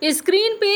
Screen पे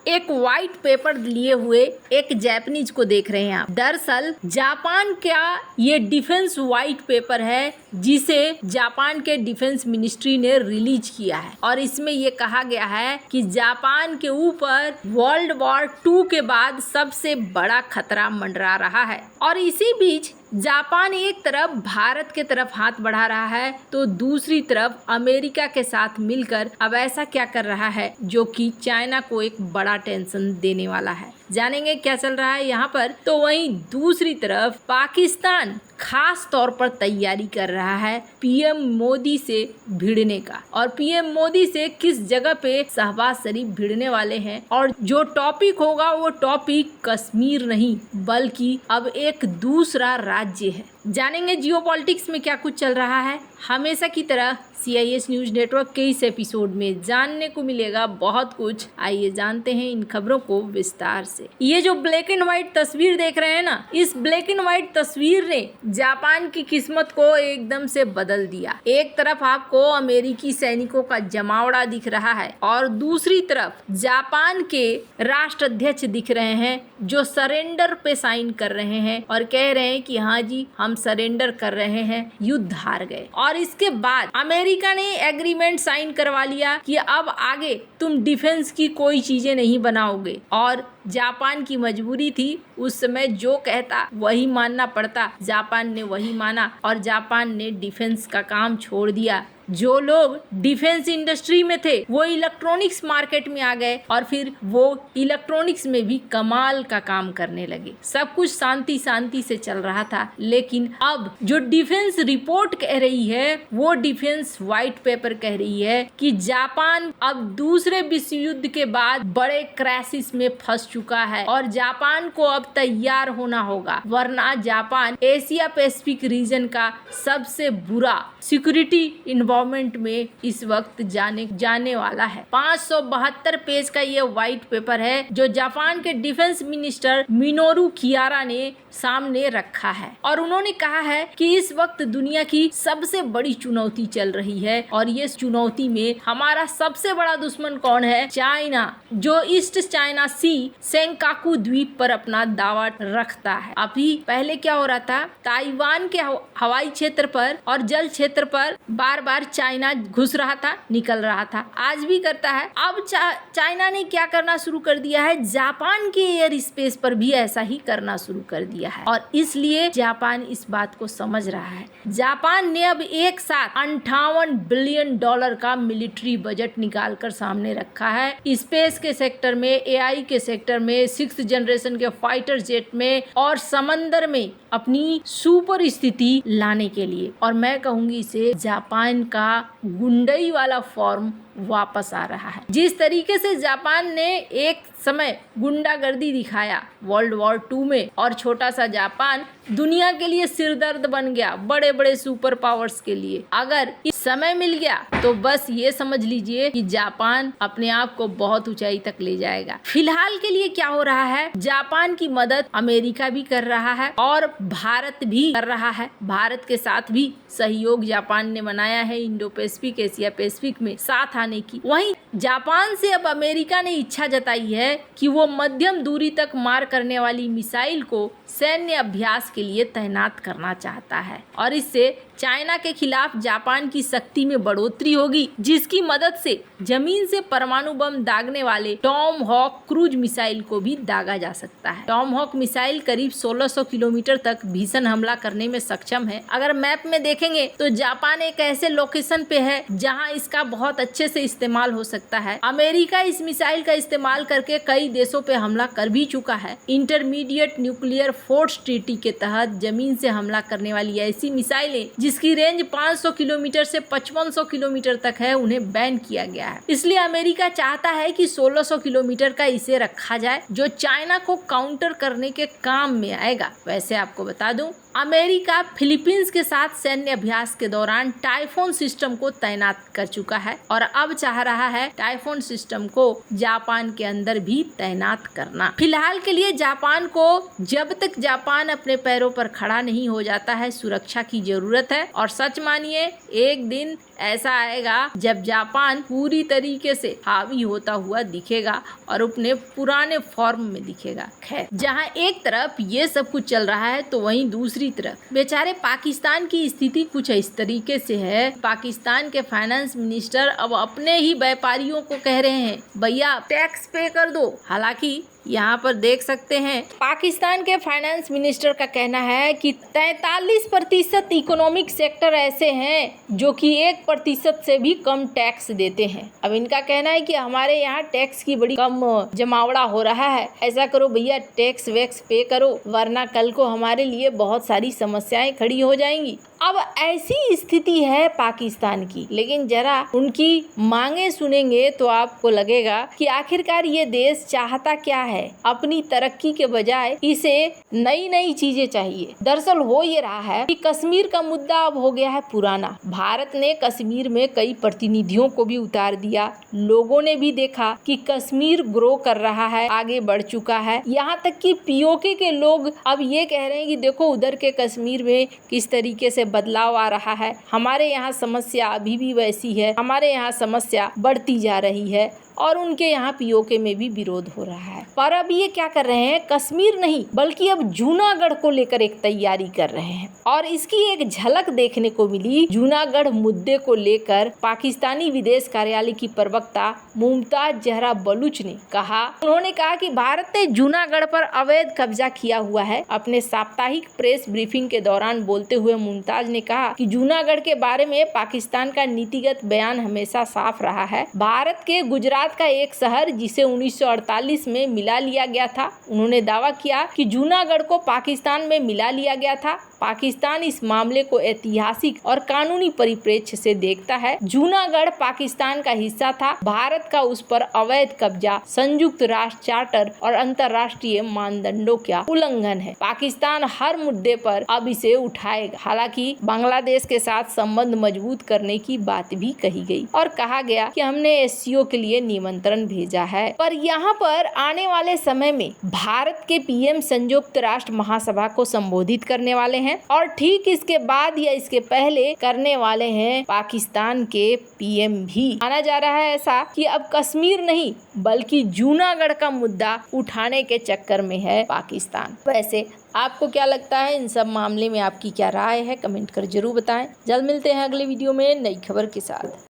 एक white paper लिए हुए एक जापानीज को देख रहे हैं आप। दरअसल जापान का ये डिफेंस व्हाइट पेपर है जिसे जापान के डिफेंस मिनिस्ट्री ने रिलीज किया है और इसमें ये कहा गया है कि जापान के ऊपर वर्ल्ड वॉर 2 के बाद सबसे बड़ा खतरा मंडरा रहा है। और इसी बीच जापान एक तरफ भारत के तरफ हाथ बढ़ा रहा है तो दूसरी तरफ अमेरिका के साथ मिलकर अब ऐसा क्या कर रहा है जो कि चाइना को एक बड़ा टेंशन देने वाला है। जानेंगे क्या चल रहा है यहाँ पर। तो वहीं दूसरी तरफ पाकिस्तान खास तौर पर तैयारी कर रहा है पीएम मोदी से भिड़ने का। और पीएम मोदी से किस जगह पे शहबाज शरीफ भिड़ने वाले हैं और जो टॉपिक होगा वो टॉपिक कश्मीर नहीं बल्कि अब एक दूसरा राज्य है। जानेंगे जियोपॉलिटिक्स में क्या कुछ चल रहा है। हमेशा की तरह CIS न्यूज नेटवर्क के इस एपिसोड में जानने को मिलेगा बहुत कुछ। आइए जानते हैं इन खबरों को विस्तार से। ये जो ब्लैक एंड व्हाइट तस्वीर देख रहे हैं ना, इस ब्लैक एंड व्हाइट तस्वीर ने जापान की किस्मत को एकदम से बदल दिया। एक तरफ आपको अमेरिकी सैनिकों का जमावड़ा दिख रहा है और दूसरी तरफ जापान के राष्ट्राध्यक्ष दिख रहे हैं जो सरेंडर पे साइन कर रहे हैं और कह रहे हैं कि हाँ जी हम सरेंडर कर रहे हैं, युद्ध हार गए। और इसके बाद अमेरिका ने एग्रीमेंट साइन करवा लिया कि अब आगे तुम डिफेंस की कोई चीजें नहीं बनाओगे। और जापान की मजबूरी थी, उस समय जो कहता वही मानना पड़ता। जापान ने वही माना और जापान ने डिफेंस का काम छोड़ दिया। जो लोग डिफेंस इंडस्ट्री में थे वो इलेक्ट्रॉनिक्स मार्केट में आ गए और फिर वो इलेक्ट्रॉनिक्स में भी कमाल का काम करने लगे। सब कुछ शांति शांति से चल रहा था, लेकिन अब जो डिफेंस रिपोर्ट कह रही है वो डिफेंस व्हाइट पेपर कह रही है कि जापान अब दूसरे विश्व युद्ध के बाद बड़े क्राइसिस में फंस चुका है और जापान को अब तैयार होना होगा, वरना जापान एशिया पैसिफिक रीजन का सबसे बुरा सिक्योरिटी इन्वायरमेंट में इस वक्त जाने वाला है। 572 पेज का ये व्हाइट पेपर है जो जापान के डिफेंस मिनिस्टर मिनोरू कियारा ने सामने रखा है और उन्होंने कहा है कि इस वक्त दुनिया की सबसे बड़ी चुनौती चल रही है और ये चुनौती में हमारा सबसे बड़ा दुश्मन कौन है? चाइना, जो ईस्ट चाइना सी सेंकाकू द्वीप पर अपना दावा रखता है। अभी पहले क्या हो रहा था, ताइवान के हवाई क्षेत्र पर और जल क्षेत्र पर बार बार चाइना घुस रहा था, निकल रहा था, आज भी करता है। अब चाइना ने क्या करना शुरू कर दिया है, जापान के एयर स्पेस पर भी ऐसा ही करना शुरू कर दिया है और इसलिए जापान इस बात को समझ रहा है। जापान ने अब एक साथ $58 बिलियन का मिलिट्री बजट निकालकर सामने रखा है। स्पेस के सेक्टर में, AI के सेक्टर में, 6th जनरेशन के फाइटर जेट में और समंदर में अपनी सुपर स्थिति लाने के लिए। और मैं कहूंगी इसे जापान का गुंडई वाला फॉर्म वापस आ रहा है। जिस तरीके से जापान ने एक समय गुंडागर्दी दिखाया वर्ल्ड वॉर 2 में और छोटा सा जापान दुनिया के लिए सिरदर्द बन गया बड़े बड़े सुपर पावर्स के लिए, अगर इस समय मिल गया तो बस ये समझ लीजिए कि जापान अपने आप को बहुत ऊंचाई तक ले जाएगा। फिलहाल के लिए क्या हो रहा है, जापान की मदद अमेरिका भी कर रहा है और भारत भी कर रहा है। भारत के साथ भी सहयोग जापान ने बनाया है इंडो पैसिफिक, एशिया पैसिफिक में साथ आने की। वहीं जापान से अब अमेरिका ने इच्छा जताई है कि वो मध्यम दूरी तक मार करने वाली मिसाइल को सैन्य अभ्यास के लिए तैनात करना चाहता है और इससे चाइना के खिलाफ जापान की शक्ति में बढ़ोतरी होगी, जिसकी मदद से जमीन से परमाणु बम दागने वाले टॉम हॉक क्रूज मिसाइल को भी दागा जा सकता है। टॉम हॉक मिसाइल करीब 1600 किलोमीटर तक भीषण हमला करने में सक्षम है। अगर मैप में देखेंगे तो जापान एक ऐसे लोकेशन पे है जहां इसका बहुत अच्छे से इस्तेमाल हो सकता है। अमेरिका इस मिसाइल का इस्तेमाल करके कई देशों पे हमला कर भी चुका है। इंटरमीडिएट न्यूक्लियर फोर्स ट्रीटी के तहत जमीन से हमला करने वाली ऐसी मिसाइलें जिसकी रेंज 500 किलोमीटर से 5500 किलोमीटर तक है, उन्हें बैन किया गया है। इसलिए अमेरिका चाहता है कि 1600 किलोमीटर का इसे रखा जाए जो चाइना को काउंटर करने के काम में आएगा। वैसे आपको बता दूं, अमेरिका फिलीपींस के साथ सैन्य अभ्यास के दौरान टाइफोन सिस्टम को तैनात कर चुका है और अब चाह रहा है टाइफोन सिस्टम को जापान के अंदर भी तैनात करना। फिलहाल के लिए जापान को जब तक जापान अपने पैरों पर खड़ा नहीं हो जाता है सुरक्षा की जरूरत है। और सच मानिए एक दिन ऐसा आएगा जब जापान पूरी तरीके से हावी होता हुआ दिखेगा और अपने पुराने फॉर्म में दिखेगा। खैर, जहां एक तरफ ये सब कुछ चल रहा है तो वहीं दूसरी तरफ बेचारे पाकिस्तान की स्थिति कुछ इस तरीके से है। पाकिस्तान के फाइनेंस मिनिस्टर अब अपने ही व्यापारियों को कह रहे हैं भैया टैक्स पे कर दो। हालांकि यहाँ पर देख सकते हैं पाकिस्तान के फाइनेंस मिनिस्टर का कहना है कि 43% इकोनॉमिक सेक्टर ऐसे हैं जो कि 1% से भी कम टैक्स देते हैं। अब इनका कहना है कि हमारे यहाँ टैक्स की बड़ी कम जमावड़ा हो रहा है, ऐसा करो भैया टैक्स वैक्स पे करो वरना कल को हमारे लिए बहुत सारी समस्याएं खड़ी हो जाएंगी। अब ऐसी स्थिति है पाकिस्तान की, लेकिन जरा उनकी मांगे सुनेंगे तो आपको लगेगा कि आखिरकार ये देश चाहता क्या है। अपनी तरक्की के बजाय इसे नई नई चीजें चाहिए। दरअसल हो ये रहा है कि कश्मीर का मुद्दा अब हो गया है पुराना। भारत ने कश्मीर में कई प्रतिनिधियों को भी उतार दिया। लोगों ने भी देखा कि कश्मीर ग्रो कर रहा है, आगे बढ़ चुका है। यहाँ तक कि पीओके के लोग अब ये कह रहे हैं कि देखो उधर के कश्मीर में किस तरीके से बदलाव आ रहा है, हमारे यहाँ समस्या अभी भी वैसी है, हमारे यहाँ समस्या बढ़ती जा रही है। और उनके यहाँ पीओके में भी विरोध हो रहा है। पर अब ये क्या कर रहे हैं, कश्मीर नहीं बल्कि अब जूनागढ़ को लेकर एक तैयारी कर रहे हैं। और इसकी एक झलक देखने को मिली जूनागढ़ मुद्दे को लेकर पाकिस्तानी विदेश कार्यालय की प्रवक्ता मुमताज जहरा बलूच ने कहा। उन्होंने कहा कि भारत ने जूनागढ़ पर अवैध कब्जा किया हुआ है। अपने साप्ताहिक प्रेस ब्रीफिंग के दौरान बोलते हुए मुमताज ने कहा कि जूनागढ़ के बारे में पाकिस्तान का नीतिगत बयान हमेशा साफ रहा है। भारत के गुजरात का एक शहर जिसे 1948 में मिला लिया गया था। उन्होंने दावा किया कि जूनागढ़ को पाकिस्तान में मिला लिया गया था। पाकिस्तान इस मामले को ऐतिहासिक और कानूनी परिप्रेक्ष्य से देखता है। जूनागढ़ पाकिस्तान का हिस्सा था। भारत का उस पर अवैध कब्जा संयुक्त राष्ट्र चार्टर और अंतर्राष्ट्रीय मानदंडों का उल्लंघन है। पाकिस्तान हर मुद्दे पर अब इसे उठाएगा। हालांकि बांग्लादेश के साथ संबंध मजबूत करने की बात भी कही गई और कहा गया कि हमने एससीओ के लिए निमंत्रण भेजा है। पर यहाँ पर आने वाले समय में भारत के पीएम संयुक्त राष्ट्र महासभा को संबोधित करने वाले हैं और ठीक इसके बाद या इसके पहले करने वाले हैं पाकिस्तान के पीएम भी। माना जा रहा है ऐसा कि अब कश्मीर नहीं बल्कि जूनागढ़ का मुद्दा उठाने के चक्कर में है पाकिस्तान। वैसे आपको क्या लगता है, इन सब मामले में आपकी क्या राय है, कमेंट कर जरूर बताएं। जल्द मिलते हैं अगले वीडियो में नई खबर के साथ।